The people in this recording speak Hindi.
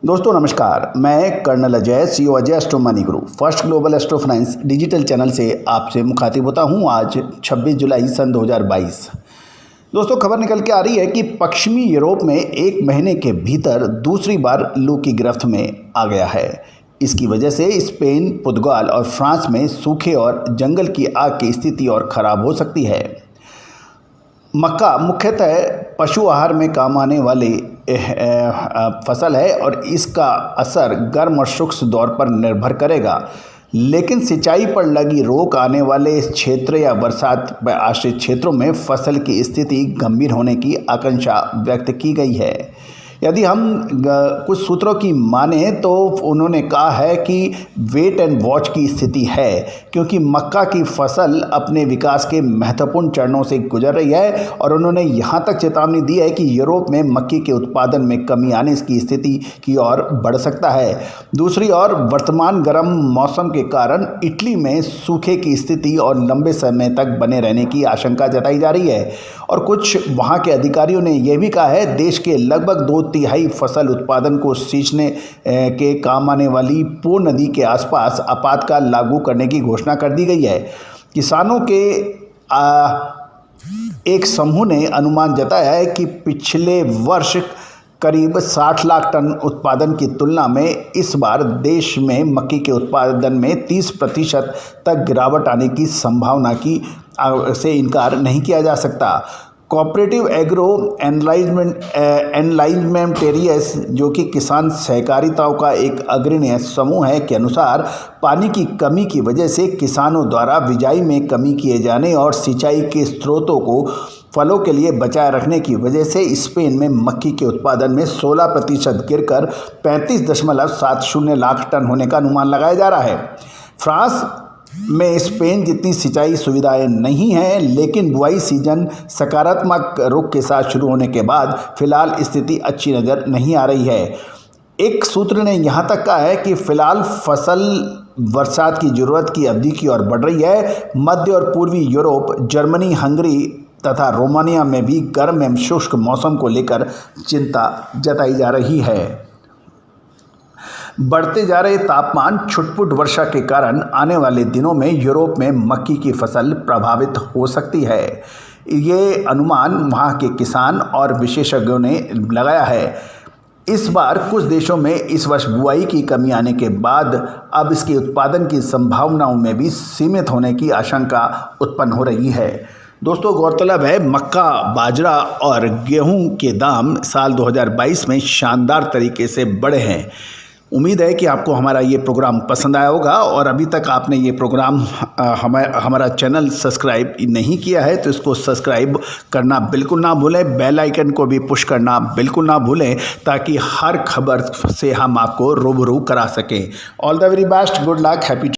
दोस्तों नमस्कार, मैं colonel Ajay, CEO Ajay astro money guru first global astro finance digital channel से आपसे मुखातिब होता हूं। आज 26 जुलाई सन 2022। दोस्तों खबर निकल के आ रही है कि पश्चिमी यूरोप में एक महीने के भीतर दूसरी बार लू की गिरफ्त में आ गया है। इसकी वजह से स्पेन, पुर्तगाल और फ्रांस में सूखे और जंगल की आग की स्थिति और ख़राब हो सकती है। मक्का मुख्यतः पशु आहार में काम आने वाली फसल है और इसका असर गर्म और शुष्क दौर पर निर्भर करेगा, लेकिन सिंचाई पर लगी रोक आने वाले क्षेत्र या बरसात पर आश्रित क्षेत्रों में फसल की स्थिति गंभीर होने की आशंका व्यक्त की गई है। यदि हम कुछ सूत्रों की माने तो उन्होंने कहा है कि वेट एंड वॉच की स्थिति है, क्योंकि मक्का की फसल अपने विकास के महत्वपूर्ण चरणों से गुजर रही है और उन्होंने यहां तक चेतावनी दी है कि यूरोप में मक्के के उत्पादन में कमी आने की स्थिति की ओर बढ़ सकता है। दूसरी ओर वर्तमान गर्म मौसम के कारण इटली में सूखे की स्थिति और लंबे समय तक बने रहने की आशंका जताई जा रही है और कुछ वहां के अधिकारियों ने यह भी कहा है देश के लगभग 2/3 फसल उत्पादन को सींचने के काम आने वाली पो नदी के आसपास आपातकाल लागू करने की घोषणा कर दी गई है। किसानों के एक समूह ने अनुमान जताया है कि पिछले वर्ष करीब 60 लाख टन उत्पादन की तुलना में इस बार देश में मक्के के उत्पादन में 30% तक गिरावट आने की संभावना से इनकार नहीं किया जा सकता। कोऑपरेटिव एग्रो एनालाइजमेंटेरियस, जो कि किसान सहकारिताओं का एक अग्रणी समूह है, के अनुसार पानी की कमी की वजह से किसानों द्वारा बिजाई में कमी किए जाने और सिंचाई के स्रोतों को फलों के लिए बचाए रखने की वजह से स्पेन में मक्की के उत्पादन में 16% गिरकर 35.70 लाख टन होने का अनुमान लगाया जा रहा है। फ्रांस में स्पेन जितनी सिंचाई सुविधाएं नहीं हैं, लेकिन बुआई सीजन सकारात्मक रुख के साथ शुरू होने के बाद फिलहाल स्थिति अच्छी नज़र नहीं आ रही है। एक सूत्र ने यहाँ तक कहा है कि फिलहाल फसल बरसात की ज़रूरत की अवधि की ओर बढ़ रही है। मध्य और पूर्वी यूरोप, जर्मनी, हंगरी तथा रोमानिया में भी गर्म एवं शुष्क मौसम को लेकर चिंता जताई जा रही है। बढ़ते जा रहे तापमान, छुटपुट वर्षा के कारण आने वाले दिनों में यूरोप में मक्की की फसल प्रभावित हो सकती है। ये अनुमान वहाँ के किसान और विशेषज्ञों ने लगाया है। इस बार कुछ देशों में इस वर्ष बुआई की कमी आने के बाद अब इसके उत्पादन की संभावनाओं में भी सीमित होने की आशंका उत्पन्न हो रही है। दोस्तों गौरतलब है, मक्का, बाजरा और गेहूं के दाम साल 2022 में शानदार तरीके से बढ़े हैं। उम्मीद है कि आपको हमारा ये प्रोग्राम पसंद आया होगा और अभी तक आपने ये प्रोग्राम हमारा चैनल सब्सक्राइब नहीं किया है तो इसको सब्सक्राइब करना बिल्कुल ना भूलें। बेल आइकन को भी पुश करना बिल्कुल ना भूलें, ताकि हर खबर से हम आपको रूबरू करा सकें। All the very best, good luck, happy